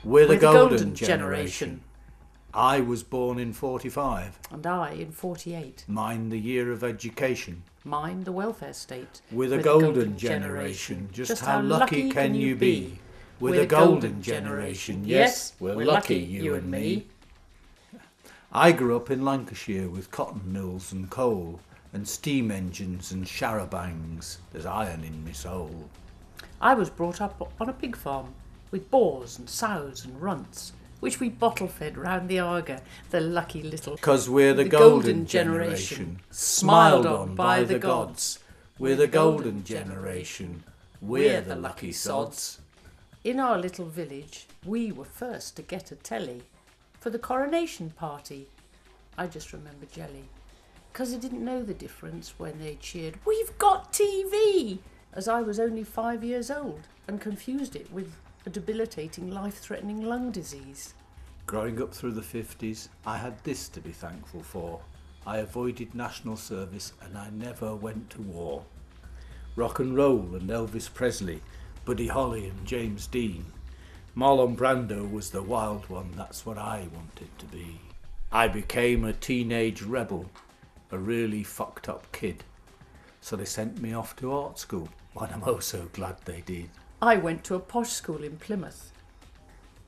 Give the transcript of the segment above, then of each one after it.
We're the golden generation. I was born in 45. And I in 48. Mine the year of education. Mine the welfare state. We're the golden generation. Just how lucky can you be? We're the golden generation. Yes, we're lucky, you and me. I grew up in Lancashire with cotton mills and coal and steam engines and charabangs. There's iron in my soul. I was brought up on a pig farm with boars and sows and runts, which we bottle-fed round the Arga, the lucky little... 'Cause we're the golden generation, smiled on by the gods. We're the golden generation, we're the lucky sods. In our little village, we were first to get a telly for the coronation party. I just remember jelly, 'cause I didn't know the difference when they cheered, "We've got TV!" as I was only 5 years old and confused it with a debilitating, life-threatening lung disease. Growing up through the 50s, I had this to be thankful for. I avoided national service and I never went to war. Rock and roll and Elvis Presley, Buddy Holly and James Dean. Marlon Brando was the wild one, that's what I wanted to be. I became a teenage rebel, a really fucked up kid. So they sent me off to art school, and I'm oh so glad they did. I went to a posh school in Plymouth,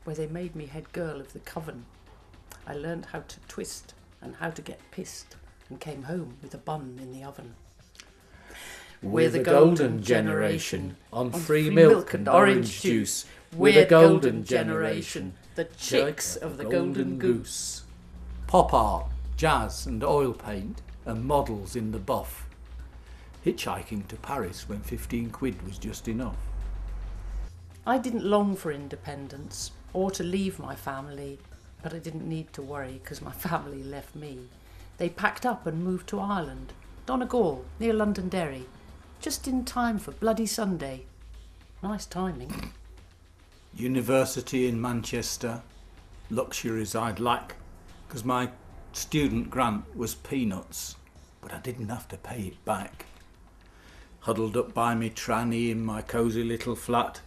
where they made me head girl of the coven. I learned how to twist and how to get pissed, and came home with a bun in the oven. We're the golden generation, on free milk and orange juice. We're the golden generation, the chicks of the golden goose. Pop art, jazz and oil paint, and models in the buff. Hitchhiking to Paris when 15 quid was just enough. I didn't long for independence or to leave my family, but I didn't need to worry because my family left me. They packed up and moved to Ireland, Donegal, near Londonderry, just in time for Bloody Sunday. Nice timing. University in Manchester, luxuries I'd lack, because my student grant was peanuts, but I didn't have to pay it back. Huddled up by me tranny in my cosy little flat,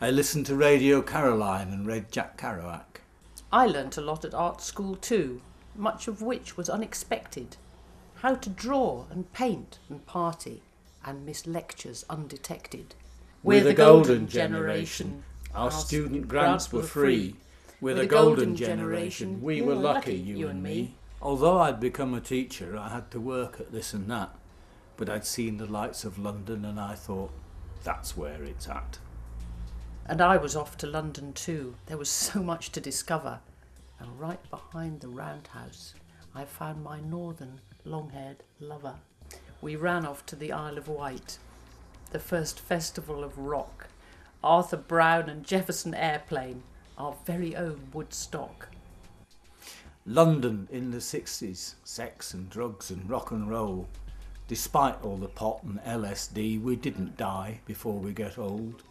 I listened to Radio Caroline and read Jack Kerouac. I learnt a lot at art school too, much of which was unexpected. How to draw and paint and party and miss lectures undetected. We're the golden generation. Our student grants were free. We're the golden generation. We were lucky, you and me. Although I'd become a teacher, I had to work at this and that. But I'd seen the lights of London and I thought, that's where it's at. And I was off to London too. There was so much to discover. And right behind the roundhouse, I found my northern long-haired lover. We ran off to the Isle of Wight, the first festival of rock. Arthur Brown and Jefferson Airplane, our very own Woodstock. London in the 60s, sex and drugs and rock and roll. Despite all the pot and LSD, we didn't die before we get old.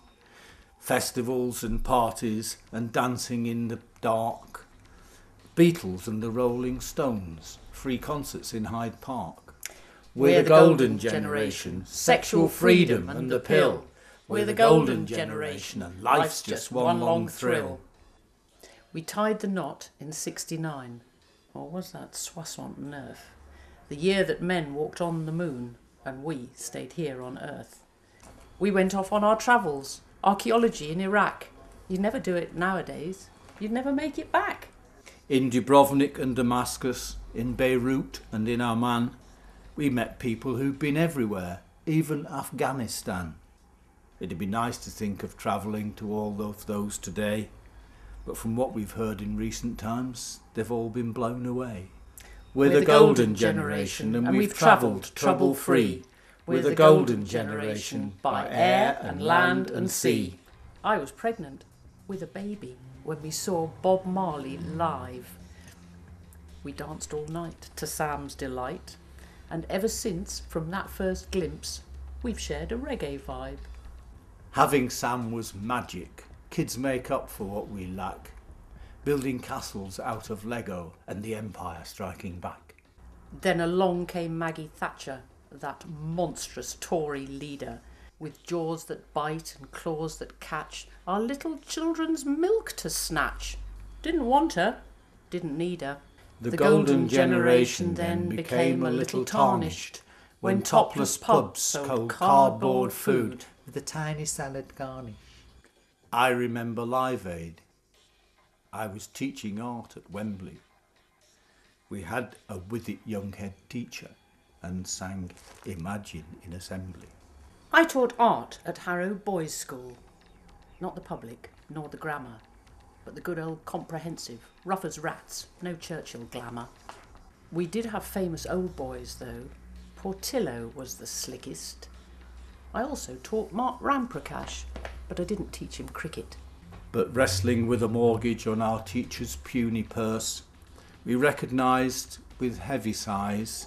Festivals and parties and dancing in the dark. Beatles and the Rolling Stones, free concerts in Hyde Park. We're the golden generation, sexual freedom and the pill. We're the golden generation and life's just one long thrill. We tied the knot in 69, or was that 69, the year that men walked on the moon and we stayed here on Earth. We went off on our travels, archaeology in Iraq. You'd never do it nowadays. You'd never make it back. In Dubrovnik and Damascus, in Beirut and in Amman, we met people who'd been everywhere, even Afghanistan. It'd be nice to think of travelling to all of those today, but from what we've heard in recent times, they've all been blown away. We're the golden generation and we've travelled trouble-free. We're the golden generation by air and land and sea. I was pregnant with a baby when we saw Bob Marley live. We danced all night to Sam's delight, and ever since, from that first glimpse, we've shared a reggae vibe. Having Sam was magic. Kids make up for what we lack. Building castles out of Lego and the Empire striking back. Then along came Maggie Thatcher, that monstrous Tory leader. with jaws that bite and claws that catch our little children's milk to snatch. Didn't want her, didn't need her. The golden generation then became a little tarnished when topless pubs sold cardboard food with a tiny salad garnish. I remember Live Aid. I was teaching art at Wembley. We had a with it young head teacher and sang Imagine in assembly. I taught art at Harrow Boys' School. Not the public, nor the grammar, but the good old comprehensive, rough as rats, no Churchill glamour. We did have famous old boys though. Portillo was the slickest. I also taught Mark Ramprakash, but I didn't teach him cricket. But wrestling with a mortgage on our teacher's puny purse, we recognised with heavy sighs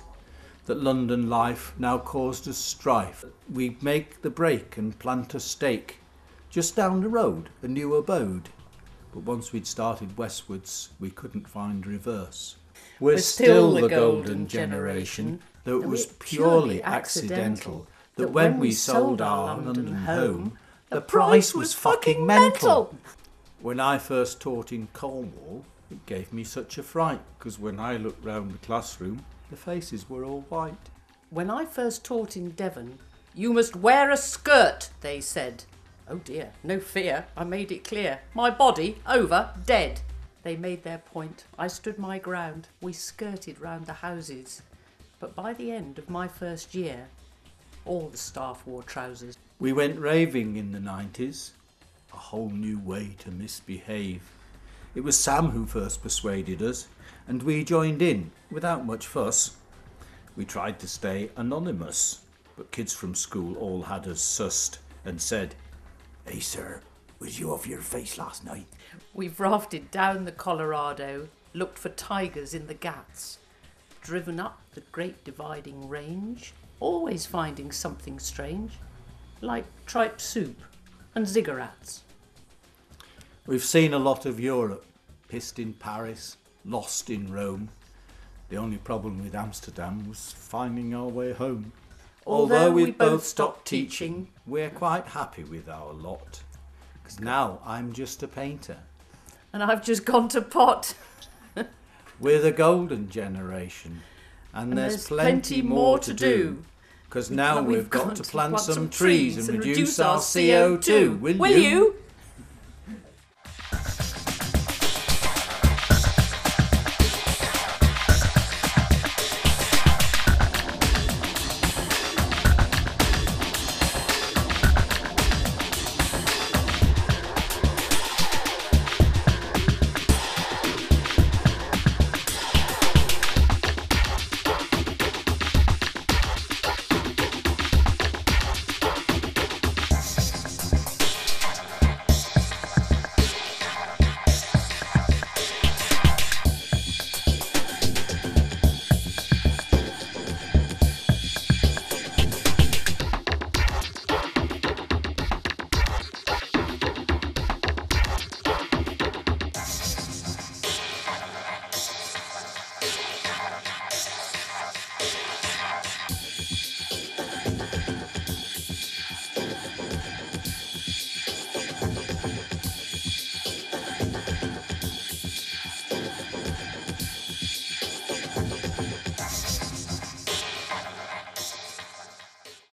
that London life now caused us strife. We'd make the break and plant a stake just down the road, a new abode. But once we'd started westwards, we couldn't find reverse. We're still the golden generation, though it was purely accidental that when we sold our London home, the price was fucking mental. When I first taught in Cornwall, it gave me such a fright, because when I looked round the classroom, the faces were all white. When I first taught in Devon, you must wear a skirt, they said. Oh dear, no fear, I made it clear. My body, over, dead. They made their point, I stood my ground, we skirted round the houses. But by the end of my first year, all the staff wore trousers. We went raving in the 90s, a whole new way to misbehave. It was Sam who first persuaded us, and we joined in without much fuss. We tried to stay anonymous, but kids from school all had us sussed and said, "Hey sir, was you off your face last night?" We've rafted down the Colorado, looked for tigers in the Ghats, driven up the Great Dividing Range, always finding something strange, like tripe soup and ziggurats. We've seen a lot of Europe, pissed in Paris, lost in Rome. The only problem with Amsterdam was finding our way home. Although we both stopped teaching, we're quite happy with our lot. Because now I'm just a painter. And I've just gone to pot. We're the golden generation. And there's plenty more to do. Because now we've got to plant some trees and reduce our CO2. Will you?